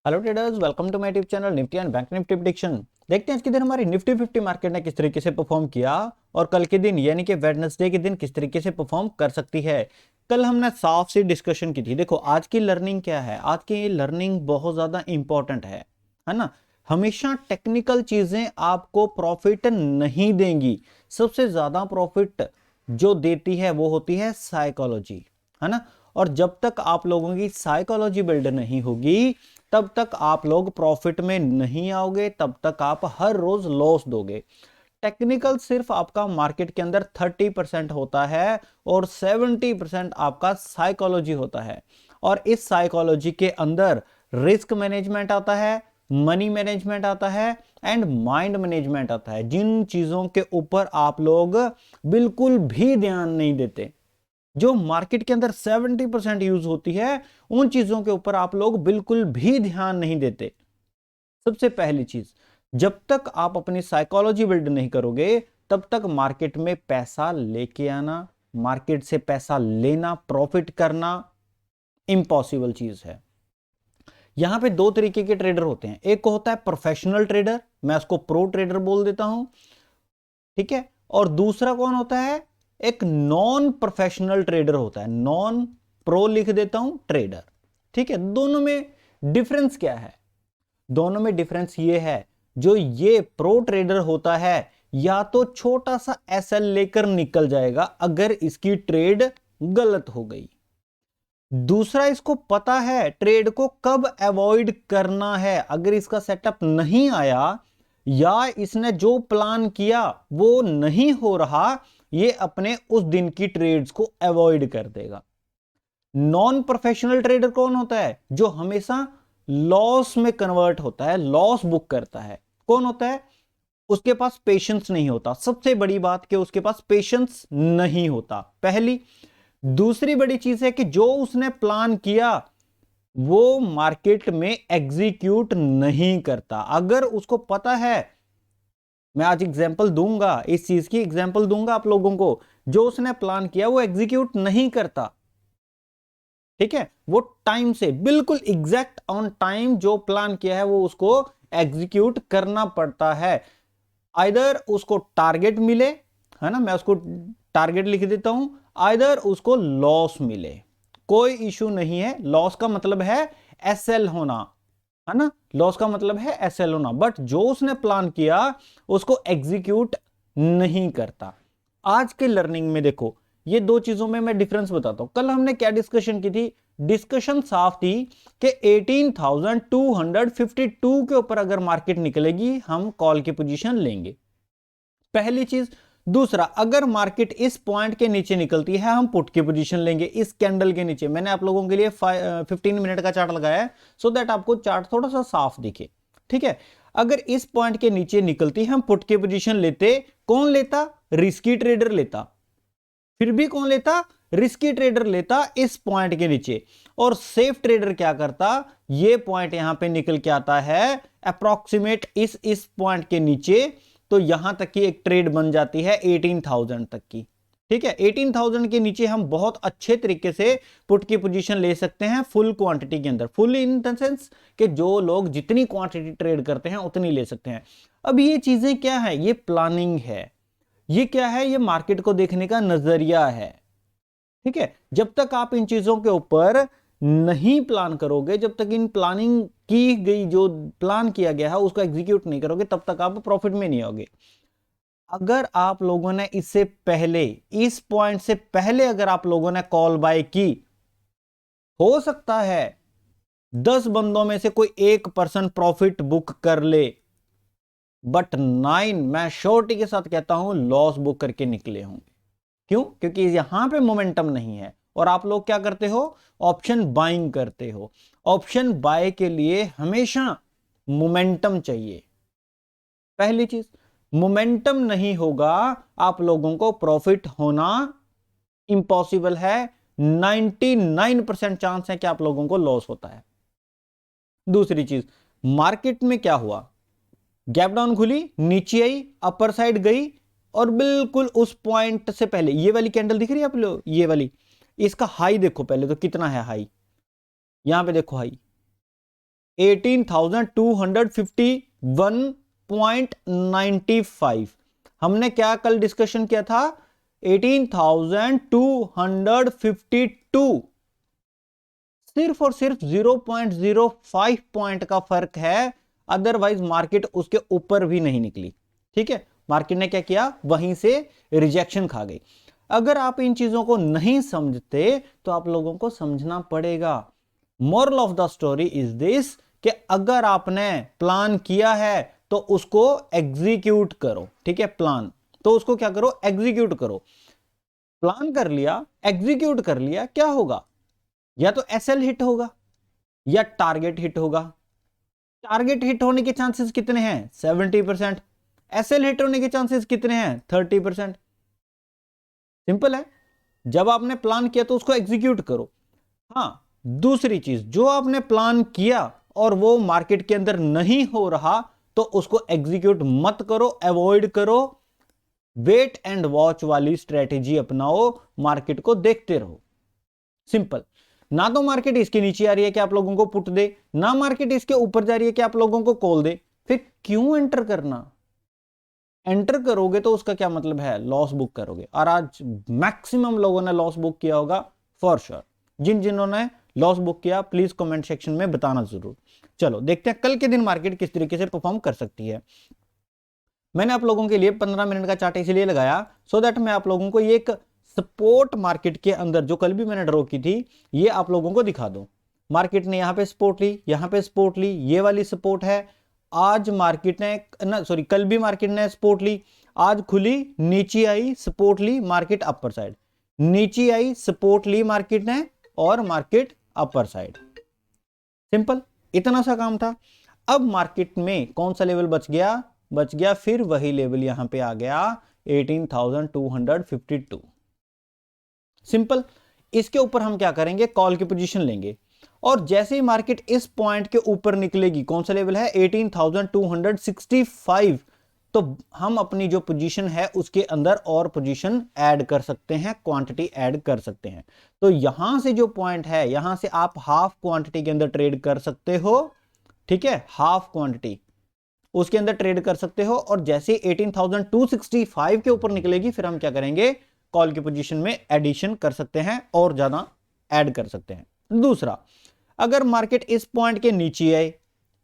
Hello traders, welcome to my YouTube channel Nifty and bank Nifty prediction. देखते हैं आज के दिन हमारी निफ्टी 50 मार्केट ने किस तरीके से परफॉर्म किया और कल के दिन यानी कि वेडनेसडे के दिन किस तरीके से परफॉर्म कर सकती है। कल हमने साफ सी डिस्कशन की थी। देखो आज की लर्निंग क्या है, आज की लर्निंग बहुत ज्यादा इंपॉर्टेंट है ना। हमेशा टेक्निकल चीजें आपको प्रॉफिट नहीं देंगी, सबसे ज्यादा प्रॉफिट जो देती है वो होती है साइकोलॉजी, है ना। और जब तक आप लोगों की साइकोलॉजी बिल्ड नहीं होगी तब तक आप लोग प्रॉफिट में नहीं आओगे, तब तक आप हर रोज लॉस दोगे। टेक्निकल सिर्फ आपका मार्केट के अंदर 30% होता है और 70% आपका साइकोलॉजी होता है। और इस साइकोलॉजी के अंदर रिस्क मैनेजमेंट आता है, मनी मैनेजमेंट आता है एंड माइंड मैनेजमेंट आता है, जिन चीजों के ऊपर आप लोग बिल्कुल भी ध्यान नहीं देते। जो मार्केट के अंदर 70% यूज होती है उन चीजों के ऊपर आप लोग बिल्कुल भी ध्यान नहीं देते। सबसे पहली चीज, जब तक आप अपनी साइकोलॉजी बिल्ड नहीं करोगे तब तक मार्केट में पैसा लेके आना, मार्केट से पैसा लेना, प्रॉफिट करना इम्पॉसिबल चीज है। यहां पे दो तरीके के ट्रेडर होते हैं। एक होता है प्रोफेशनल ट्रेडर, मैं उसको प्रो ट्रेडर बोल देता हूं, ठीक है। और दूसरा कौन होता है, एक नॉन प्रोफेशनल ट्रेडर होता है, नॉन प्रो लिख देता हूं ट्रेडर, ठीक है। दोनों में डिफरेंस क्या है? दोनों में डिफरेंस ये है, जो ये प्रो ट्रेडर होता है या तो छोटा सा एसएल लेकर निकल जाएगा अगर इसकी ट्रेड गलत हो गई। दूसरा, इसको पता है ट्रेड को कब अवॉइड करना है। अगर इसका सेटअप नहीं आया या इसने जो प्लान किया वो नहीं हो रहा, ये अपने उस दिन की ट्रेड्स को अवॉइड कर देगा। नॉन प्रोफेशनल ट्रेडर कौन होता है? जो हमेशा लॉस में कन्वर्ट होता है, लॉस बुक करता है। कौन होता है? उसके पास पेशेंस नहीं होता। सबसे बड़ी बात कि उसके पास पेशेंस नहीं होता, पहली। दूसरी बड़ी चीज है कि जो उसने प्लान किया वो मार्केट में एग्जीक्यूट नहीं करता। अगर उसको पता है, मैं आज एग्जांपल दूंगा, इस चीज की एग्जांपल दूंगा आप लोगों को, जो उसने प्लान किया वो एग्जीक्यूट नहीं करता, ठीक है। वो टाइम से बिल्कुल एग्जैक्ट ऑन टाइम जो प्लान किया है वो उसको एग्जीक्यूट करना पड़ता है। आइदर उसको टारगेट मिले, है ना, मैं उसको टारगेट लिख देता हूं, आइदर उसको लॉस मिले, कोई इशू नहीं है। लॉस का मतलब है एसएल होना, है ना, लॉस का मतलब है एसएल होना। बट जो उसने प्लान किया उसको एग्जीक्यूट नहीं करता। आज के लर्निंग में देखो, ये दो चीजों में मैं डिफरेंस बताता हूं। कल हमने क्या डिस्कशन की थी? डिस्कशन साफ थी कि 18,252 के ऊपर अगर मार्केट निकलेगी हम कॉल की पोजीशन लेंगे, पहली चीज। दूसरा, अगर मार्केट इस पॉइंट के नीचे निकलती है हम पुट की पोजीशन लेंगे, इस कैंडल के नीचे। मैंने आप लोगों के लिए 15 मिनट का चार्ट लगाया है सो दैट आपको चार्ट थोड़ा सा साफ दिखे, ठीक है। अगर इस पॉइंट के नीचे निकलती हम पुट की पोजीशन लेते। कौन लेता? रिस्की ट्रेडर लेता। फिर भी कौन लेता? रिस्की ट्रेडर लेता इस पॉइंट के नीचे। और सेफ ट्रेडर क्या करता? ये पॉइंट यहां पे निकल के आता है अप्रोक्सीमेट इस पॉइंट के नीचे, तो यहां तक की एक ट्रेड बन जाती है 18,000 तक की, ठीक है। 18,000 के नीचे हम बहुत अच्छे तरीके से पुट की पोजीशन ले सकते हैं फुल क्वांटिटी के अंदर। फुल इन द सेंस कि जो लोग जितनी क्वांटिटी ट्रेड करते हैं उतनी ले सकते हैं। अब ये चीजें क्या है? ये प्लानिंग है। ये क्या है? ये मार्केट को देखने का नजरिया है, ठीक है। जब तक आप इन चीजों के ऊपर नहीं प्लान करोगे, जब तक इन प्लानिंग की गई, जो प्लान किया गया है उसको एग्जीक्यूट नहीं करोगे, तब तक आप प्रॉफिट में नहीं आओगे। अगर आप लोगों ने इससे पहले, इस पॉइंट से पहले अगर आप लोगों ने कॉल बाय की, हो सकता है 10 बंदों में से कोई 1% प्रॉफिट बुक कर ले, बट 9 मैं श्योरिटी के साथ कहता हूं लॉस बुक करके निकले होंगे। क्यों? क्योंकि यहां पे मोमेंटम नहीं है और आप लोग क्या करते हो? ऑप्शन बाइंग करते हो। ऑप्शन बाय के लिए हमेशा मोमेंटम चाहिए, पहली चीज। मोमेंटम नहीं होगा आप लोगों को प्रॉफिट होना इंपॉसिबल है। 99% चांस है कि आप लोगों को लॉस होता है। दूसरी चीज, मार्केट में क्या हुआ? गैप डाउन खुली, नीचे आई, अपर साइड गई और बिल्कुल उस पॉइंट से पहले ये वाली कैंडल दिख रही है आप लोग, ये वाली, इसका हाई देखो पहले तो कितना है हाई। यहां पे देखो हाई 18,251.95। हमने क्या कल डिस्कशन किया था? 18,252। सिर्फ और सिर्फ 0.05 पॉइंट का फर्क है, अदरवाइज मार्केट उसके ऊपर भी नहीं निकली। ठीक है, मार्केट ने क्या किया? वहीं से रिजेक्शन खा गई। अगर आप इन चीजों को नहीं समझते तो आप लोगों को समझना पड़ेगा। Moral of the story is this कि अगर आपने प्लान किया है तो उसको एग्जीक्यूट करो। ठीक है, प्लान तो उसको क्या करो? एग्जीक्यूट करो। प्लान कर लिया, एग्जीक्यूट कर लिया, क्या होगा? या तो एसएल हिट होगा या टारगेट हिट होगा। टारगेट हिट होने के चांसेस कितने हैं? 70%। एसएल हिट होने के चांसेस कितने हैं? 30%। सिंपल है। जब आपने प्लान किया तो उसको एग्जीक्यूट करो। हां, दूसरी चीज, जो आपने प्लान किया और वो मार्केट के अंदर नहीं हो रहा तो उसको एग्जीक्यूट मत करो, अवॉइड करो। वेट एंड वॉच वाली स्ट्रेटेजी अपनाओ, मार्केट को देखते रहो। सिंपल। ना तो मार्केट इसके नीचे आ रही है कि आप लोगों को पुट दे, ना मार्केट इसके ऊपर जा रही है कि आप लोगों को कॉल दे, फिर क्यों एंटर करना? एंटर करोगे तो उसका क्या मतलब है? लॉस बुक करोगे। और आज मैक्सिमम लोगों ने लॉस बुक किया होगा फॉर श्योर। जिन्होंने लॉस बुक किया प्लीज कमेंट सेक्शन में बताना जरूर। चलो देखते हैं कल के दिन मार्केट किस तरीके से परफॉर्म कर सकती है। मैंने आप लोगों के लिए 15 मिनट का चार्ट इसलिए लगाया सो दैट मैं आप लोगों को ये एक सपोर्ट मार्केट के अंदर जो कल भी मैंने ड्रॉ की थी ये आप लोगों को दिखा दूं। मार्केट ने यहां पे सपोर्ट ली, यहां पे सपोर्ट ली, ये वाली सपोर्ट है। आज मार्केट ने कल भी मार्केट ने सपोर्ट ली, आज खुली, नीचे आई, सपोर्ट ली, मार्केट अपर साइड, नीचे आई, सपोर्ट ली मार्केट ने और मार्केट अपर साइड। सिंपल, इतना सा काम था। अब मार्केट में कौन सा लेवल बच गया? बच गया फिर वही लेवल यहां पे आ गया 18,252। सिंपल। इसके ऊपर हम क्या करेंगे? कॉल की पोजीशन लेंगे और जैसे ही मार्केट इस पॉइंट के ऊपर निकलेगी, कौन सा लेवल है? 18,265, तो हम अपनी जो पोजीशन है उसके अंदर और पोजीशन ऐड कर सकते हैं, क्वांटिटी ऐड कर सकते हैं। तो यहां से जो पॉइंट है यहां से आप हाफ क्वांटिटी के अंदर ट्रेड कर सकते हो। ठीक है, हाफ क्वांटिटी उसके अंदर ट्रेड कर सकते हो। और जैसे 18,265 के ऊपर निकलेगी फिर हम क्या करेंगे? कॉल की पोजीशन में एडिशन कर सकते हैं और ज्यादा ऐड कर सकते हैं। दूसरा, अगर मार्केट इस पॉइंट के नीचे आए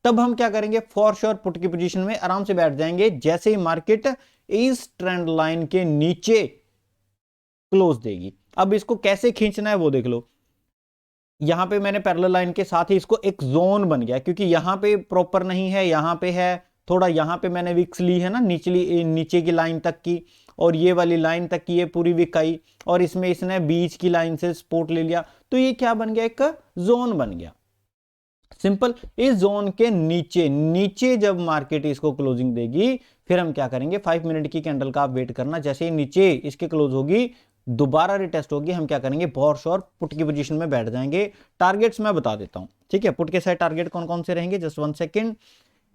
तब हम क्या करेंगे? फॉर श्योर पुट की पोजीशन में आराम से बैठ जाएंगे जैसे ही मार्केट इस ट्रेंड लाइन के नीचे क्लोज देगी। अब इसको कैसे खींचना है वो देख लो। यहां पे मैंने पैरेलल लाइन के साथ ही इसको एक जोन बन गया, क्योंकि यहां पे प्रॉपर नहीं है, यहां पे है थोड़ा, यहां पे मैंने विक्स ली है ना निचली नीचे की लाइन तक की, और ये वाली लाइन तक की ये पूरी विक आई, और इसमें इसने बीच की लाइन से सपोर्ट ले लिया, तो ये क्या बन गया? एक जोन बन गया। सिंपल। इस जोन के नीचे जब मार्केट इसको क्लोजिंग देगी फिर हम क्या करेंगे? 5 मिनट की कैंडल का आप वेट करना, जैसे ही नीचे इसके क्लोज होगी दोबारा रिटेस्ट होगी, हम क्या करेंगे? बहुत श्योर पुट की पोजीशन में बैठ जाएंगे। टारगेट्स मैं बता देता हूं। ठीक है, पुट के साइड टारगेट कौन कौन से रहेंगे? Just 1 second.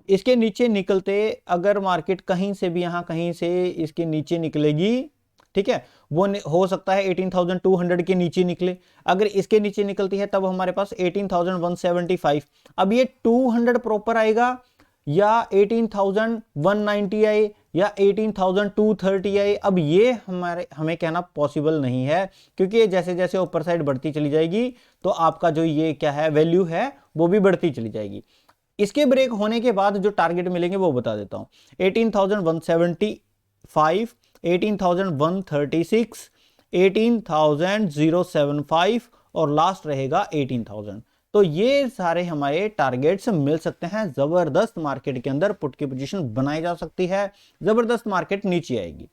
इसके नीचे निकलते अगर मार्केट कहीं से भी यहां कहीं से इसके नीचे निकलेगी, ठीक है, वो हो सकता है 18,200 के नीचे निकले। अगर इसके नीचे निकलती है तब हमारे पास 18,175। अब ये 200 प्रॉपर आएगा या 18,190 आए या 18,230 आए, अब ये हमें कहना पॉसिबल नहीं है, क्योंकि ये जैसे जैसे ऊपर साइड बढ़ती चली जाएगी तो आपका जो ये क्या है वैल्यू है वो भी बढ़ती चली जाएगी। इसके ब्रेक होने के बाद जो टारगेट मिलेंगे वो बता देता हूं। 18,175, 18,136, 18,075 और लास्ट रहेगा 18,000। तो ये सारे हमारे टारगेट्स मिल सकते हैं। जबरदस्त मार्केट के अंदर पुट की पोजीशन बनाई जा सकती है, जबरदस्त मार्केट नीचे आएगी,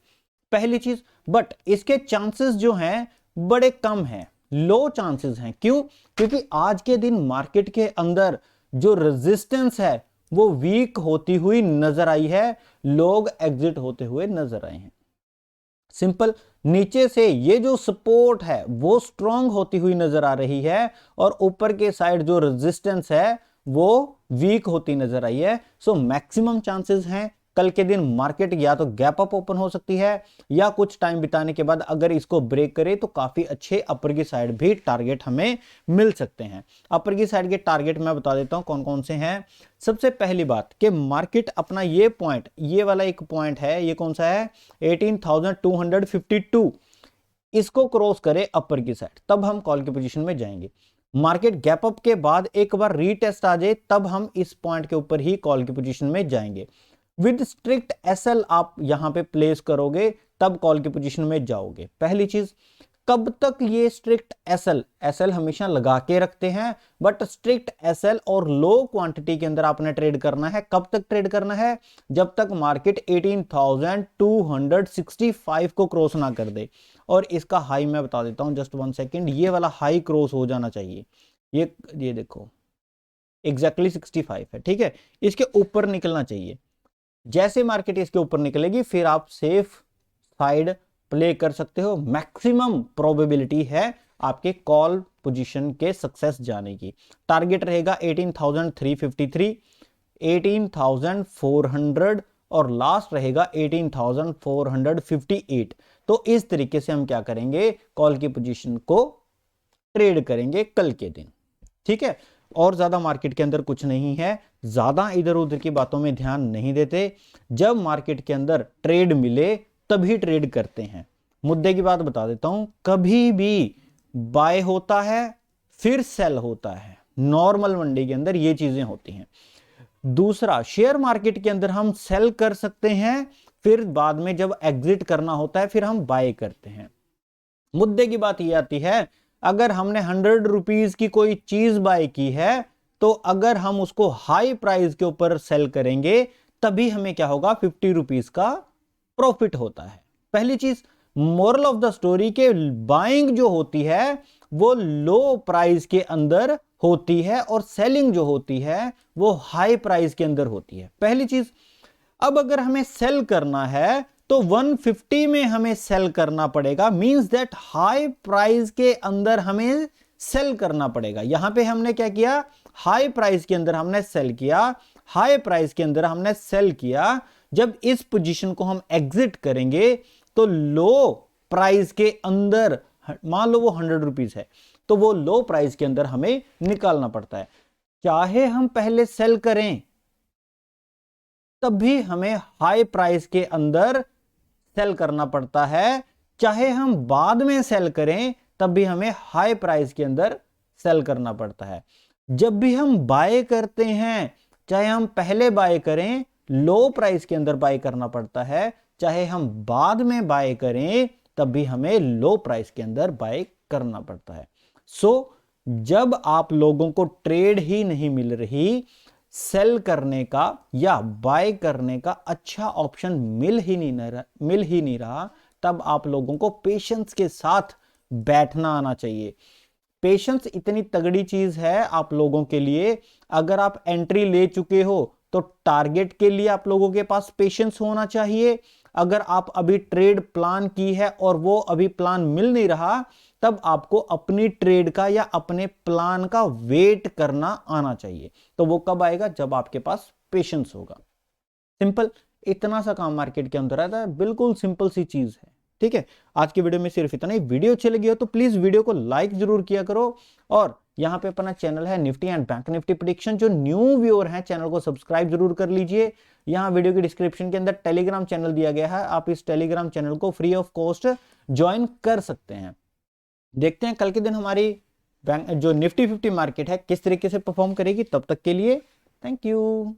पहली चीज। बट इसके चांसेस जो हैं बड़े कम हैं, लो चांसेस हैं। क्यों? क्योंकि आज के दिन मार्केट के अंदर जो रेजिस्टेंस है वो वीक होती हुई नजर आई है, लोग एग्जिट होते हुए नजर आए हैं। सिंपल। नीचे से ये जो सपोर्ट है वो स्ट्रांग होती हुई नजर आ रही है और ऊपर के साइड जो रेजिस्टेंस है वो वीक होती नजर आई है। सो मैक्सिमम चांसेस हैं कल के दिन मार्केट या तो गैप अप ओपन हो सकती है या कुछ टाइम बिताने के बाद अगर इसको ब्रेक करे तो काफी अच्छे अपर की साइड भी टारगेट हमें मिल सकते हैं। अपर की साइड के टारगेट मैं बता देता हूं कौन कौन से हैं। सबसे पहली बात कि मार्केट अपना ये पॉइंट, ये वाला एक पॉइंट है, ये कौन सा है 18,252, इसको क्रॉस करे अपर की साइड, तब हम कॉल की पोजीशन में जाएंगे। मार्केट गैप अप के बाद एक बार रीटेस्ट आ जाए तब हम इस पॉइंट के ऊपर ही कॉल की पोजीशन में जाएंगे। विद स्ट्रिक्ट एसएल आप यहां पे प्लेस करोगे तब कॉल की पोजीशन में जाओगे। पहली चीज, कब तक ये स्ट्रिक्ट एसएल हमेशा लगा के रखते हैं, बट स्ट्रिक्ट एसएल और लो क्वांटिटी के अंदर आपने ट्रेड करना है। कब तक ट्रेड करना है? जब तक मार्केट 18,265 को क्रॉस ना कर दे। और इसका हाई मैं बता देता हूं, जस्ट 1 सेकेंड, ये वाला हाई क्रॉस हो जाना चाहिए। ये देखो एग्जैक्टली 65 है, ठीक है, इसके ऊपर निकलना चाहिए। जैसे मार्केट इसके ऊपर निकलेगी फिर आप सेफ साइड प्ले कर सकते हो। मैक्सिमम प्रोबेबिलिटी है आपके कॉल पोजीशन के सक्सेस जाने की। टारगेट रहेगा 18,353, 18,400 और लास्ट रहेगा 18,458। तो इस तरीके से हम क्या करेंगे, कॉल की पोजीशन को ट्रेड करेंगे कल के दिन, ठीक है। और ज्यादा मार्केट के अंदर कुछ नहीं है, ज्यादा इधर उधर की बातों में ध्यान नहीं देते। जब मार्केट के अंदर ट्रेड मिले तभी ट्रेड करते हैं। मुद्दे की बात बता देता हूं, कभी भी बाय होता है फिर सेल होता है, नॉर्मल मंडी के अंदर ये चीजें होती हैं। दूसरा, शेयर मार्केट के अंदर हम सेल कर सकते हैं, फिर बाद में जब एग्जिट करना होता है फिर हम बाय करते हैं। मुद्दे की बात यह आती है, अगर हमने 100 रुपीज की कोई चीज बाय की है तो अगर हम उसको हाई प्राइस के ऊपर सेल करेंगे तभी हमें क्या होगा, 50 रुपीज का प्रॉफिट होता है। पहली चीज, मोरल ऑफ द स्टोरी के बाइंग जो होती है वो लो प्राइस के अंदर होती है और सेलिंग जो होती है वो हाई प्राइस के अंदर होती है। पहली चीज, अब अगर हमें सेल करना है तो 150 में हमें सेल करना पड़ेगा, मींस दैट हाई प्राइस के अंदर हमें सेल करना पड़ेगा। यहां पे हमने क्या किया, हाई प्राइस के अंदर हमने सेल किया, हाई प्राइस के अंदर हमने सेल किया। जब इस पोजीशन को हम एग्जिट करेंगे तो लो प्राइस के अंदर, मान लो वो 100 रुपीज है, तो वो लो प्राइस के अंदर हमें निकालना पड़ता है। चाहे हम पहले सेल करें तब भी हमें हाई प्राइस के अंदर सेल करना पड़ता है, चाहे हम बाद में सेल करें तब भी हमें हाई प्राइस के अंदर सेल करना पड़ता है। जब भी हम बाय करते हैं, चाहे हम पहले बाय करें लो प्राइस के अंदर बाय करना पड़ता है, चाहे हम बाद में बाय करें तब भी हमें लो प्राइस के अंदर बाय करना पड़ता है। सो जब आप लोगों को ट्रेड ही नहीं मिल रही, सेल करने का या बाय करने का अच्छा ऑप्शन मिल ही नहीं रहा, तब आप लोगों को पेशेंस के साथ बैठना आना चाहिए। पेशेंस इतनी तगड़ी चीज है आप लोगों के लिए। अगर आप एंट्री ले चुके हो तो टारगेट के लिए आप लोगों के पास पेशेंस होना चाहिए। अगर आप अभी ट्रेड प्लान की है और वो अभी प्लान मिल नहीं रहा, तब आपको अपनी ट्रेड का या अपने प्लान का वेट करना आना चाहिए। तो वो कब आएगा, जब आपके पास पेशेंस होगा। सिंपल, इतना सा काम मार्केट के अंदर आता है, बिल्कुल सिंपल सी चीज है, ठीक है। आज की वीडियो में सिर्फ इतना ही। वीडियो अच्छी लगी हो तो प्लीज वीडियो को लाइक जरूर किया करो। और यहाँ पे अपना चैनल है Nifty and bank Nifty prediction, जो न्यू व्यूअर हैं चैनल को सब्सक्राइब जरूर कर लीजिए। यहाँ वीडियो की डिस्क्रिप्शन के अंदर टेलीग्राम चैनल दिया गया है, आप इस टेलीग्राम चैनल को फ्री ऑफ कॉस्ट ज्वाइन कर सकते हैं। देखते हैं कल के दिन हमारी बैंक जो निफ्टी 50 मार्केट है किस तरीके से परफॉर्म करेगी। तब तक के लिए थैंक यू।